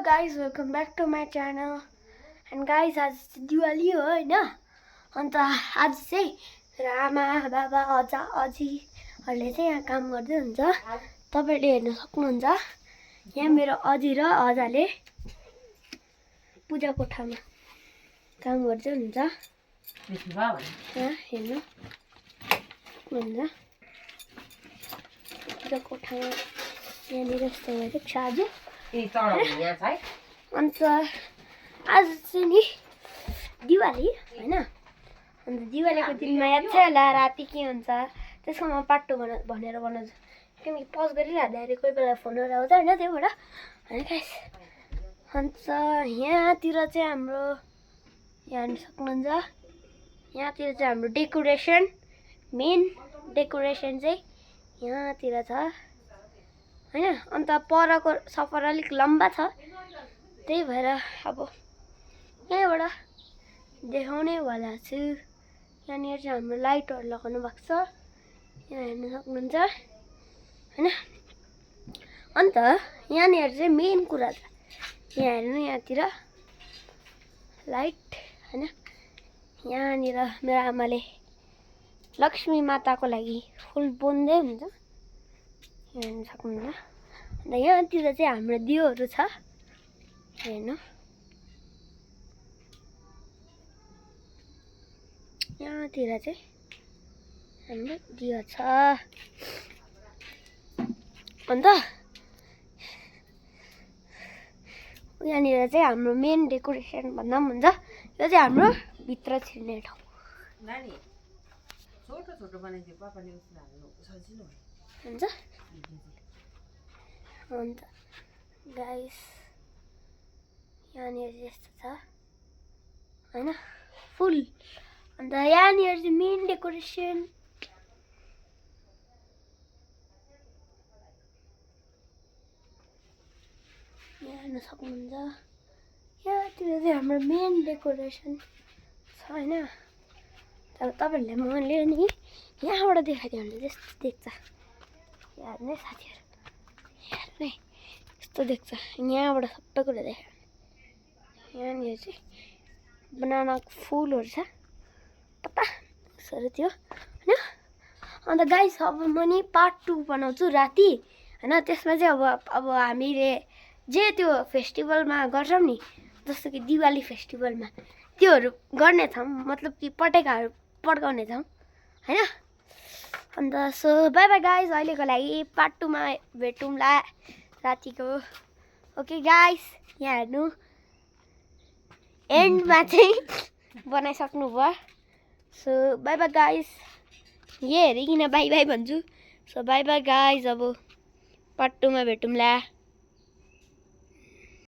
guys, welcome back to my channel. And guys, आज दिवाली हो हैन अन्त आज चाहिँ आमा बाबा अजा अजीहरुले चाहिँ यहाँ काम गर्दै हुन्छ तपाईले हेर्न सक्नुहुन्छ यहाँ मेरो अजी र अजाले पूजा कोठामा काम गर्दै हुन्छ यहाँ हेर्नु हुन्छ पूजा कोठामा यहाँनिर यस्तो गरेको छ आज अन्त आज चाहिँ नि दिवाली हैन अन्त दिवालीको दिनमा याद छ होला राति के हुन्छ त्यसको म पार्ट 2 भनेर बनाउँछु किनकि पज गरिराख्दाखेरि कोही बेला फोनहरु आउँछ हैन त्यहीबाट हैन गाइस अन्त यहाँतिर चाहिँ हाम्रो यहाँ हेर्न सक्नुहुन्छ यहाँतिर चाहिँ हाम्रो डेकोरेसन मेन डेकोरेसन चाहिँ यहाँतिर छ हैन अन्त परको सफर अलिक लम्बा छ त्यही भएर अब यहाँबाट देखाउने वाला छु यहाँनिर चाहिँ हाम्रो लाइटहरु लगाउनु भएको छ यहाँ हेर्न सक्नुहुन्छ हैन अन्त यहाँनिर चाहिँ मेन कुरा छ यहाँ हेर्नु यहाँतिर लाइट हैन यहाँनिर मेरो आमाले लक्ष्मी माताको लागि फुल बुन्दै हुन्छ हेर्न सक्नुहुन्छ अन्त यहाँतिर चाहिँ हाम्रो दियोहरु छ हेर्नु यहाँतिर चाहिँ हाम्रो दियो छ अन्त यहाँनिर चाहिँ हाम्रो मेन डेकोरेसन भन्दा पनि हुन्छ यो चाहिँ हाम्रो भित्र छिर्ने ठाउँ नानी छोटो छोटो बनाइदियो पापाले उसले हाल्नु सजिलो हुन्छ अन्त गाइस यहाँनिर यस्तो छ हैन फुल अन्त यहाँनिर चाहिँ मेन डेकोरेसन यहाँ हेर्न सक्नुहुन्छ यहाँतिर चाहिँ हाम्रो मेन डेकोरेसन छ हैन अब तपाईहरुले मैले नि यहाँबाट देखाइदियो भने त्यस्तो देख्छ हेर्नु साथीहरु हेर्नु यस्तो देख्छ यहाँबाट सबै कुरा देखायो यहाँनिर चाहिँ बनानाको फुलहरु छ पत्ता सर थियो हैन अन्त गाइस अब म नि पार्ट 2 बनाउँछु राति हैन त्यसमा चाहिँ अब हामीले जे त्यो फेस्टिभलमा गर्छौं नि जस्तो कि दिवाली फेस्टिभलमा त्योहरु गर्ने छौं मतलब कि पटेकाहरु पड्काउने छौं हैन अन्त सो बाइ बाइ गाइस अहिलेको लागि पार्ट 2 मा भेटौँला रातिको ओके गाइस यहाँ हेर्नु एन्डमा चाहिँ बनाइसक्नु भयो सो बाइ बाइ गाइस ये हेरिकिन बाइ बाइ भन्छु सो बाइ बाइ गाइस अब पार्ट 2 मा भेटौँला